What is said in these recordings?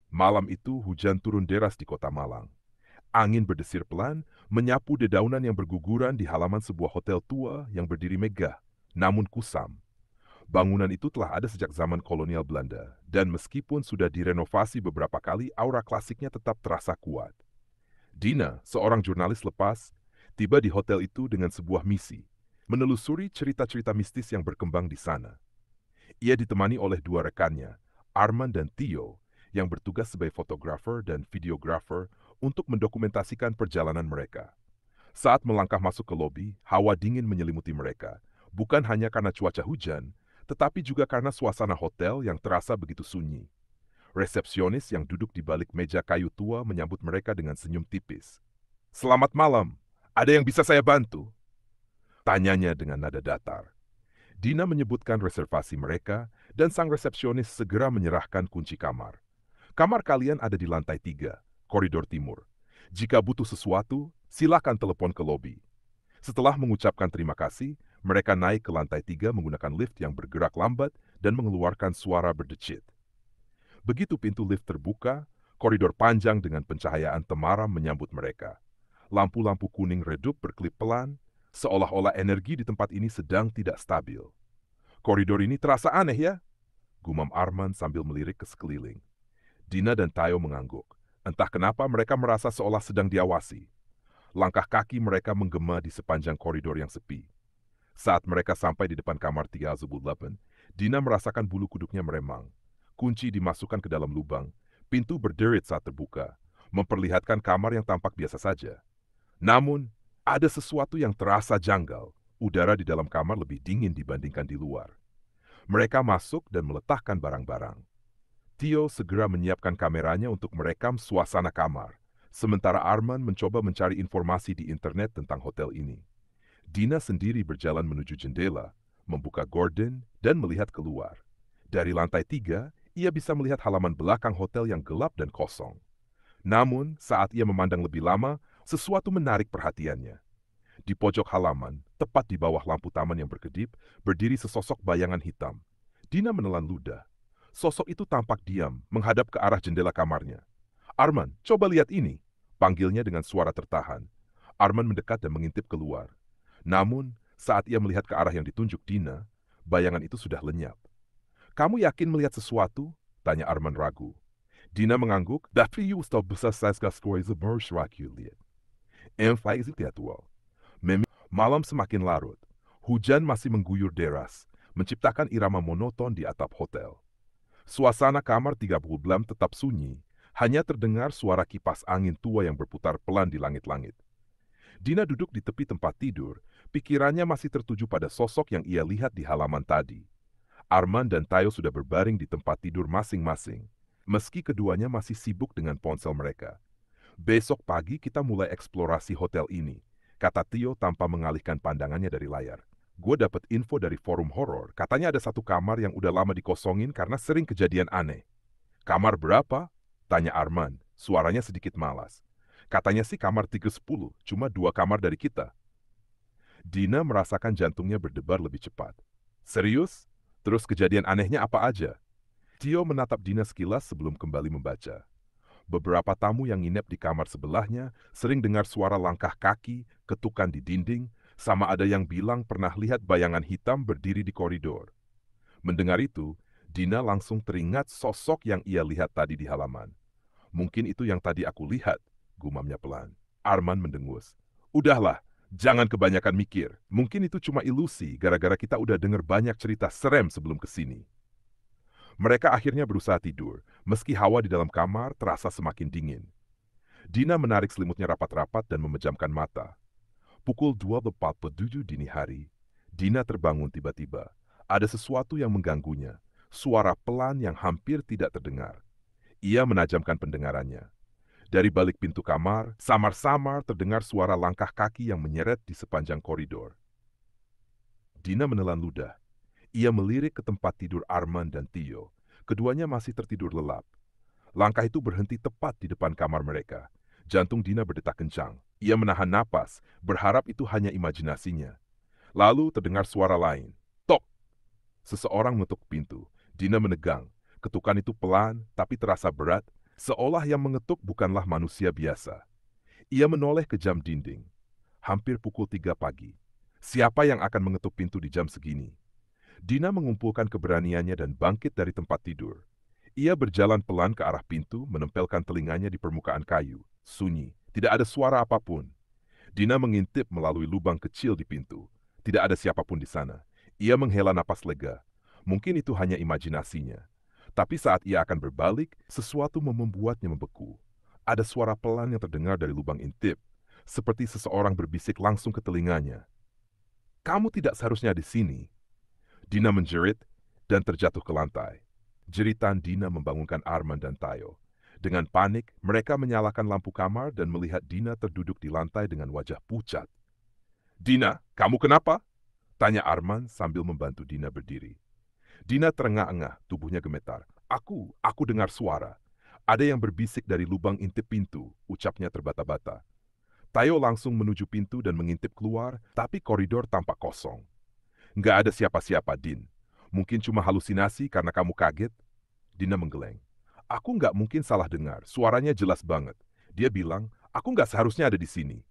Malam itu hujan turun deras di kota Malang. Angin berdesir pelan, menyapu dedaunan yang berguguran di halaman sebuah hotel tua yang berdiri megah, namun kusam. Bangunan itu telah ada sejak zaman kolonial Belanda, dan meskipun sudah direnovasi beberapa kali, aura klasiknya tetap terasa kuat. Dina, seorang jurnalis lepas, tiba di hotel itu dengan sebuah misi, menelusuri cerita-cerita mistis yang berkembang di sana. Ia ditemani oleh dua rekannya, Arman dan Theo, yang bertugas sebagai fotografer dan videografer untuk mendokumentasikan perjalanan mereka. Saat melangkah masuk ke lobi, hawa dingin menyelimuti mereka, bukan hanya karena cuaca hujan, tetapi juga karena suasana hotel yang terasa begitu sunyi. Resepsionis yang duduk di balik meja kayu tua menyambut mereka dengan senyum tipis. "Selamat malam, ada yang bisa saya bantu?" Tanyanya dengan nada datar. Dina menyebutkan reservasi mereka, dan sang resepsionis segera menyerahkan kunci kamar. "Kamar kalian ada di lantai 3, koridor timur. Jika butuh sesuatu, silakan telepon ke lobi." Setelah mengucapkan terima kasih, mereka naik ke lantai 3 menggunakan lift yang bergerak lambat dan mengeluarkan suara berdecit. Begitu pintu lift terbuka, koridor panjang dengan pencahayaan temaram menyambut mereka. Lampu-lampu kuning redup berkelip pelan, seolah-olah energi di tempat ini sedang tidak stabil. "Koridor ini terasa aneh ya?" gumam Arman sambil melirik ke sekeliling. Dina dan Tayo mengangguk. Entah kenapa mereka merasa seolah sedang diawasi. Langkah kaki mereka menggema di sepanjang koridor yang sepi. Saat mereka sampai di depan kamar 308, Dina merasakan bulu kuduknya meremang. Kunci dimasukkan ke dalam lubang, pintu berderit saat terbuka, memperlihatkan kamar yang tampak biasa saja. Namun, ada sesuatu yang terasa janggal. Udara di dalam kamar lebih dingin dibandingkan di luar. Mereka masuk dan meletakkan barang-barang. Theo segera menyiapkan kameranya untuk merekam suasana kamar, sementara Arman mencoba mencari informasi di internet tentang hotel ini. Dina sendiri berjalan menuju jendela, membuka gorden, dan melihat keluar. Dari lantai 3, ia bisa melihat halaman belakang hotel yang gelap dan kosong. Namun, saat ia memandang lebih lama, sesuatu menarik perhatiannya. Di pojok halaman, tepat di bawah lampu taman yang berkedip, berdiri sesosok bayangan hitam. Dina menelan ludah. Sosok itu tampak diam, menghadap ke arah jendela kamarnya. "Arman, coba lihat ini," panggilnya dengan suara tertahan. Arman mendekat dan mengintip keluar. Namun, saat ia melihat ke arah yang ditunjuk Dina, bayangan itu sudah lenyap. "Kamu yakin melihat sesuatu?" tanya Arman ragu. Dina mengangguk, "Dafri ustal besar sasgas koisa bersyrakuliat. Enfai teatual." Malam semakin larut. Hujan masih mengguyur deras, menciptakan irama monoton di atap hotel. Suasana kamar 36 tetap sunyi, hanya terdengar suara kipas angin tua yang berputar pelan di langit-langit. Dina duduk di tepi tempat tidur, pikirannya masih tertuju pada sosok yang ia lihat di halaman tadi. Arman dan Tayo sudah berbaring di tempat tidur masing-masing, meski keduanya masih sibuk dengan ponsel mereka. "Besok pagi kita mulai eksplorasi hotel ini," kata Tio tanpa mengalihkan pandangannya dari layar. "Gue dapet info dari forum horor, katanya ada satu kamar yang udah lama dikosongin karena sering kejadian aneh." "Kamar berapa?" tanya Arman, suaranya sedikit malas. "Katanya sih kamar 310, cuma 2 kamar dari kita." Dina merasakan jantungnya berdebar lebih cepat. "Serius? Terus kejadian anehnya apa aja?" Tio menatap Dina sekilas sebelum kembali membaca. Beberapa tamu yang nginep di kamar sebelahnya sering dengar suara langkah kaki, ketukan di dinding, sama ada yang bilang pernah lihat bayangan hitam berdiri di koridor. Mendengar itu, Dina langsung teringat sosok yang ia lihat tadi di halaman. "Mungkin itu yang tadi aku lihat," gumamnya pelan. Arman mendengus. "Udahlah, jangan kebanyakan mikir. Mungkin itu cuma ilusi gara-gara kita udah denger banyak cerita serem sebelum kesini." Mereka akhirnya berusaha tidur, meski hawa di dalam kamar terasa semakin dingin. Dina menarik selimutnya rapat-rapat dan memejamkan mata. Pukul 2:47 dini hari, Dina terbangun tiba-tiba. Ada sesuatu yang mengganggunya, suara pelan yang hampir tidak terdengar. Ia menajamkan pendengarannya. Dari balik pintu kamar, samar-samar terdengar suara langkah kaki yang menyeret di sepanjang koridor. Dina menelan ludah. Ia melirik ke tempat tidur Arman dan Tio. Keduanya masih tertidur lelap. Langkah itu berhenti tepat di depan kamar mereka. Jantung Dina berdetak kencang. Ia menahan napas, berharap itu hanya imajinasinya. Lalu terdengar suara lain. "Tok!" Seseorang mengetuk pintu. Dina menegang. Ketukan itu pelan, tapi terasa berat, Seolah yang mengetuk bukanlah manusia biasa. Ia menoleh ke jam dinding. Hampir pukul 3 pagi. Siapa yang akan mengetuk pintu di jam segini? Dina mengumpulkan keberaniannya dan bangkit dari tempat tidur. Ia berjalan pelan ke arah pintu, menempelkan telinganya di permukaan kayu. Sunyi, tidak ada suara apapun. Dina mengintip melalui lubang kecil di pintu. Tidak ada siapapun di sana. Ia menghela napas lega. Mungkin itu hanya imajinasinya. Tapi saat ia akan berbalik, sesuatu membuatnya membeku. Ada suara pelan yang terdengar dari lubang intip, seperti seseorang berbisik langsung ke telinganya. "Kamu tidak seharusnya di sini." Dina menjerit dan terjatuh ke lantai. Jeritan Dina membangunkan Arman dan Tayo. Dengan panik, mereka menyalakan lampu kamar dan melihat Dina terduduk di lantai dengan wajah pucat. "Dina, kamu kenapa?" tanya Arman sambil membantu Dina berdiri. Dina terengah-engah, tubuhnya gemetar. Aku dengar suara. Ada yang berbisik dari lubang intip pintu," ucapnya terbata-bata. Tayo langsung menuju pintu dan mengintip keluar, tapi koridor tampak kosong. "Nggak ada siapa-siapa, Din. Mungkin cuma halusinasi karena kamu kaget." Dina menggeleng. "Aku nggak mungkin salah dengar, suaranya jelas banget. Dia bilang, aku nggak seharusnya ada di sini."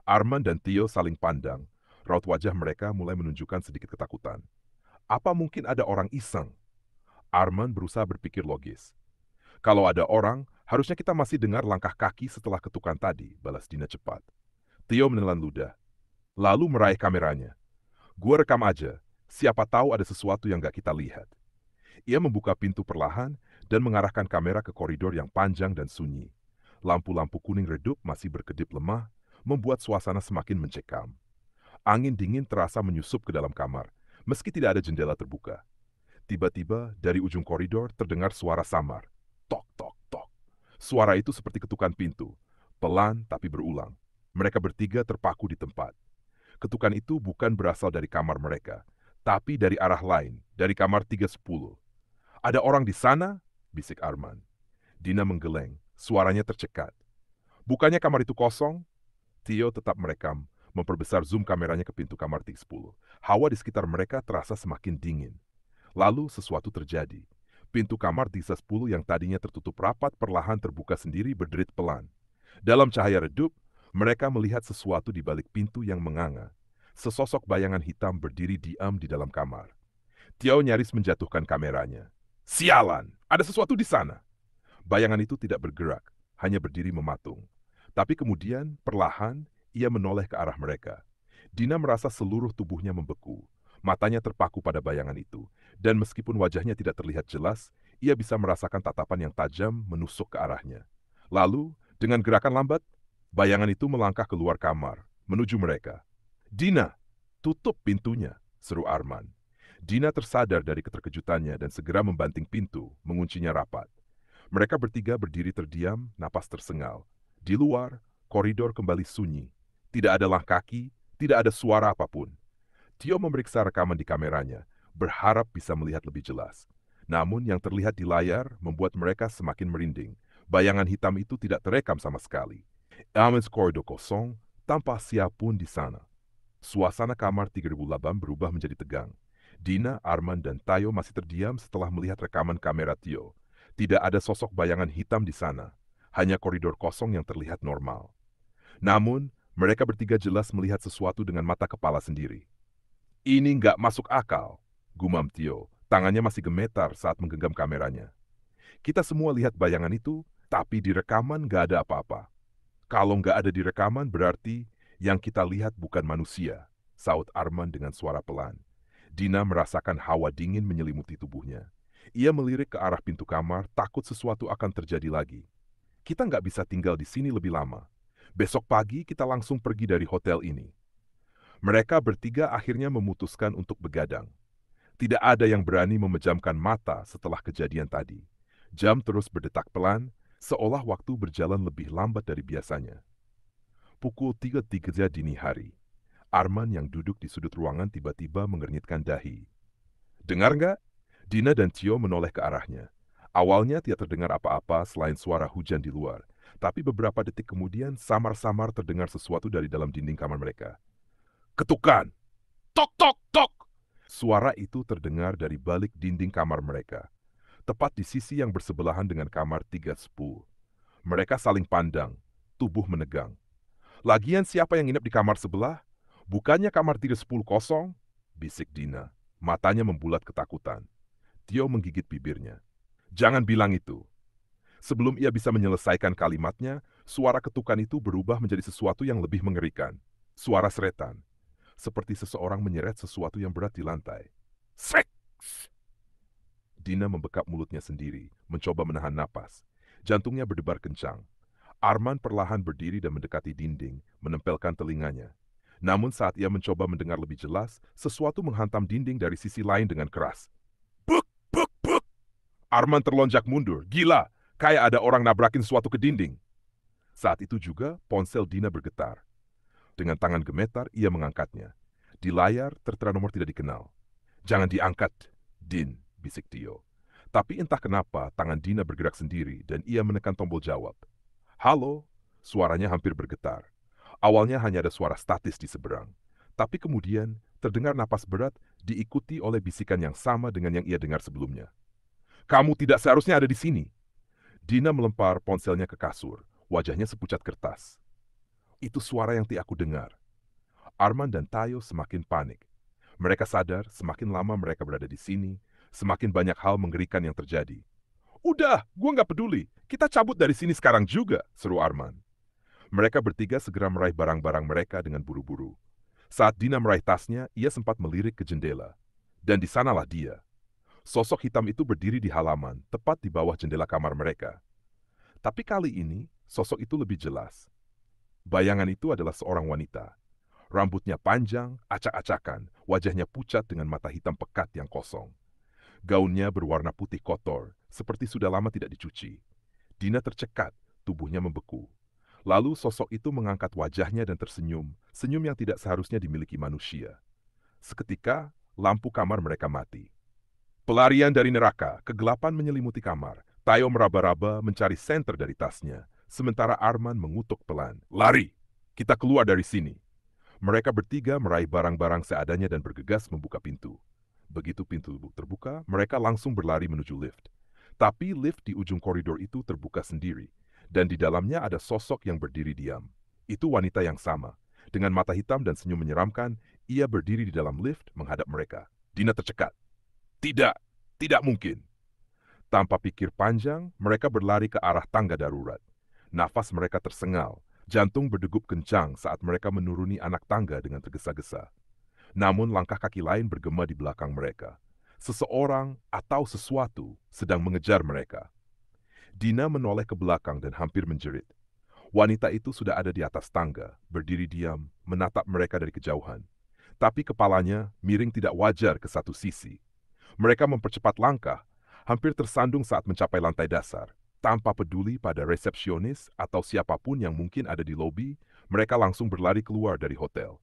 Arman dan Tio saling pandang. Raut wajah mereka mulai menunjukkan sedikit ketakutan. Apa mungkin ada orang iseng? Arman berusaha berpikir logis. "Kalau ada orang, harusnya kita masih dengar langkah kaki setelah ketukan tadi," balas Dina cepat. Tio menelan ludah, lalu meraih kameranya. "Gua rekam aja, siapa tahu ada sesuatu yang gak kita lihat." Ia membuka pintu perlahan dan mengarahkan kamera ke koridor yang panjang dan sunyi. Lampu-lampu kuning redup masih berkedip lemah, membuat suasana semakin mencekam. Angin dingin terasa menyusup ke dalam kamar, meski tidak ada jendela terbuka. Tiba-tiba, dari ujung koridor terdengar suara samar. Tok, tok, tok. Suara itu seperti ketukan pintu, pelan tapi berulang. Mereka bertiga terpaku di tempat. Ketukan itu bukan berasal dari kamar mereka, tapi dari arah lain, dari kamar 310. "Ada orang di sana?" bisik Arman. Dina menggeleng, suaranya tercekat. "Bukannya kamar itu kosong?" Tio tetap merekam, memperbesar zoom kameranya ke pintu kamar 310. Hawa di sekitar mereka terasa semakin dingin. Lalu sesuatu terjadi. Pintu kamar 310 yang tadinya tertutup rapat perlahan terbuka sendiri berderit pelan. Dalam cahaya redup, mereka melihat sesuatu di balik pintu yang menganga. Sesosok bayangan hitam berdiri diam di dalam kamar. Tio nyaris menjatuhkan kameranya. "Sialan, ada sesuatu di sana." Bayangan itu tidak bergerak, hanya berdiri mematung. Tapi kemudian, perlahan, ia menoleh ke arah mereka. Dina merasa seluruh tubuhnya membeku. Matanya terpaku pada bayangan itu, dan meskipun wajahnya tidak terlihat jelas, ia bisa merasakan tatapan yang tajam menusuk ke arahnya. Lalu, dengan gerakan lambat, bayangan itu melangkah keluar kamar, menuju mereka. "Dina, tutup pintunya," seru Arman. Dina tersadar dari keterkejutannya dan segera membanting pintu, menguncinya rapat. Mereka bertiga berdiri terdiam, napas tersengal. Di luar, koridor kembali sunyi. Tidak ada langkah kaki, tidak ada suara apapun. Tio memeriksa rekaman di kameranya, berharap bisa melihat lebih jelas. Namun yang terlihat di layar membuat mereka semakin merinding. Bayangan hitam itu tidak terekam sama sekali. Aman's koridor kosong, tanpa siapapun di sana. Suasana kamar 3008 berubah menjadi tegang. Dina, Arman, dan Tayo masih terdiam setelah melihat rekaman kamera Tio. Tidak ada sosok bayangan hitam di sana. Hanya koridor kosong yang terlihat normal. Namun, mereka bertiga jelas melihat sesuatu dengan mata kepala sendiri. "Ini nggak masuk akal," gumam Tio. Tangannya masih gemetar saat menggenggam kameranya. "Kita semua lihat bayangan itu, tapi di rekaman nggak ada apa-apa." "Kalau nggak ada di rekaman berarti yang kita lihat bukan manusia," saut Arman dengan suara pelan. Dina merasakan hawa dingin menyelimuti tubuhnya. Ia melirik ke arah pintu kamar, takut sesuatu akan terjadi lagi. "Kita nggak bisa tinggal di sini lebih lama. Besok pagi kita langsung pergi dari hotel ini." Mereka bertiga akhirnya memutuskan untuk begadang. Tidak ada yang berani memejamkan mata setelah kejadian tadi. Jam terus berdetak pelan, seolah waktu berjalan lebih lambat dari biasanya. Pukul 3:03 dini hari. Arman yang duduk di sudut ruangan tiba-tiba mengernyitkan dahi. "Dengar nggak?" Dina dan Tio menoleh ke arahnya. Awalnya tidak terdengar apa-apa selain suara hujan di luar. Tapi beberapa detik kemudian samar-samar terdengar sesuatu dari dalam dinding kamar mereka. "Ketukan! Tok, tok, tok!" Suara itu terdengar dari balik dinding kamar mereka. tepat di sisi yang bersebelahan dengan kamar 310. Mereka saling pandang, tubuh menegang. Lagian siapa yang nginep di kamar sebelah? Bukannya kamar 310 kosong? Bisik Dina. Matanya membulat ketakutan. Tio menggigit bibirnya. Jangan bilang itu. Sebelum ia bisa menyelesaikan kalimatnya, suara ketukan itu berubah menjadi sesuatu yang lebih mengerikan. Suara seretan. Seperti seseorang menyeret sesuatu yang berat di lantai. Sek! Dina membekap mulutnya sendiri, mencoba menahan napas. Jantungnya berdebar kencang. Arman perlahan berdiri dan mendekati dinding, menempelkan telinganya. Namun saat ia mencoba mendengar lebih jelas, sesuatu menghantam dinding dari sisi lain dengan keras. Buk, buk, buk! Arman terlonjak mundur. Gila! Kayak ada orang nabrakin sesuatu ke dinding. Saat itu juga, ponsel Dina bergetar. Dengan tangan gemetar, ia mengangkatnya. Di layar, tertera nomor tidak dikenal. Jangan diangkat, Din, bisik Tio. Tapi entah kenapa, tangan Dina bergerak sendiri dan ia menekan tombol jawab. Halo, suaranya hampir bergetar. Awalnya hanya ada suara statis di seberang. Tapi kemudian, terdengar napas berat diikuti oleh bisikan yang sama dengan yang ia dengar sebelumnya. Kamu tidak seharusnya ada di sini. Dina melempar ponselnya ke kasur, wajahnya sepucat kertas. Itu suara yang aku dengar. Arman dan Tayo semakin panik. Mereka sadar semakin lama mereka berada di sini, semakin banyak hal mengerikan yang terjadi. Udah, gua nggak peduli. Kita cabut dari sini sekarang juga, seru Arman. Mereka bertiga segera meraih barang-barang mereka dengan buru-buru. Saat Dina meraih tasnya, ia sempat melirik ke jendela. Dan di sanalah dia. Sosok hitam itu berdiri di halaman, tepat di bawah jendela kamar mereka. Tapi kali ini, sosok itu lebih jelas. Bayangan itu adalah seorang wanita. Rambutnya panjang, acak-acakan, wajahnya pucat dengan mata hitam pekat yang kosong. Gaunnya berwarna putih kotor, seperti sudah lama tidak dicuci. Dina tercekat, tubuhnya membeku. Lalu sosok itu mengangkat wajahnya dan tersenyum, senyum yang tidak seharusnya dimiliki manusia. Seketika, lampu kamar mereka mati. Pelarian dari neraka, kegelapan menyelimuti kamar. Tayo meraba-raba mencari senter dari tasnya, sementara Arman mengutuk pelan. Lari! Kita keluar dari sini. Mereka bertiga meraih barang-barang seadanya dan bergegas membuka pintu. Begitu pintu terbuka, mereka langsung berlari menuju lift. Tapi lift di ujung koridor itu terbuka sendiri, dan di dalamnya ada sosok yang berdiri diam. Itu wanita yang sama. Dengan mata hitam dan senyum menyeramkan, ia berdiri di dalam lift menghadap mereka. Dina tercekat. Tidak, tidak mungkin. Tanpa pikir panjang, mereka berlari ke arah tangga darurat. Nafas mereka tersengal, jantung berdegup kencang saat mereka menuruni anak tangga dengan tergesa-gesa. Namun langkah kaki lain bergema di belakang mereka. Seseorang atau sesuatu sedang mengejar mereka. Dina menoleh ke belakang dan hampir menjerit. Wanita itu sudah ada di atas tangga, berdiri diam, menatap mereka dari kejauhan. Tapi kepalanya miring tidak wajar ke satu sisi. Mereka mempercepat langkah, hampir tersandung saat mencapai lantai dasar. Tanpa peduli pada resepsionis atau siapapun yang mungkin ada di lobi, mereka langsung berlari keluar dari hotel.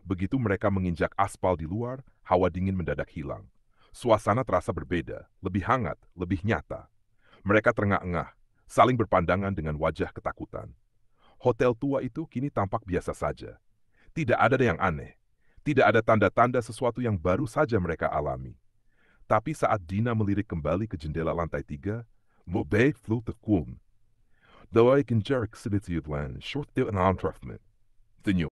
Begitu mereka menginjak aspal di luar, hawa dingin mendadak hilang. Suasana terasa berbeda, lebih hangat, lebih nyata. Mereka terengah-engah, saling berpandangan dengan wajah ketakutan. Hotel tua itu kini tampak biasa saja. Tidak ada yang aneh. Tidak ada tanda-tanda sesuatu yang baru saja mereka alami. Tapi saat Dina melirik kembali ke jendela lantai 3, Mobay flew terkum. Daarbij een jerk zit het land, short deel en aantreffen.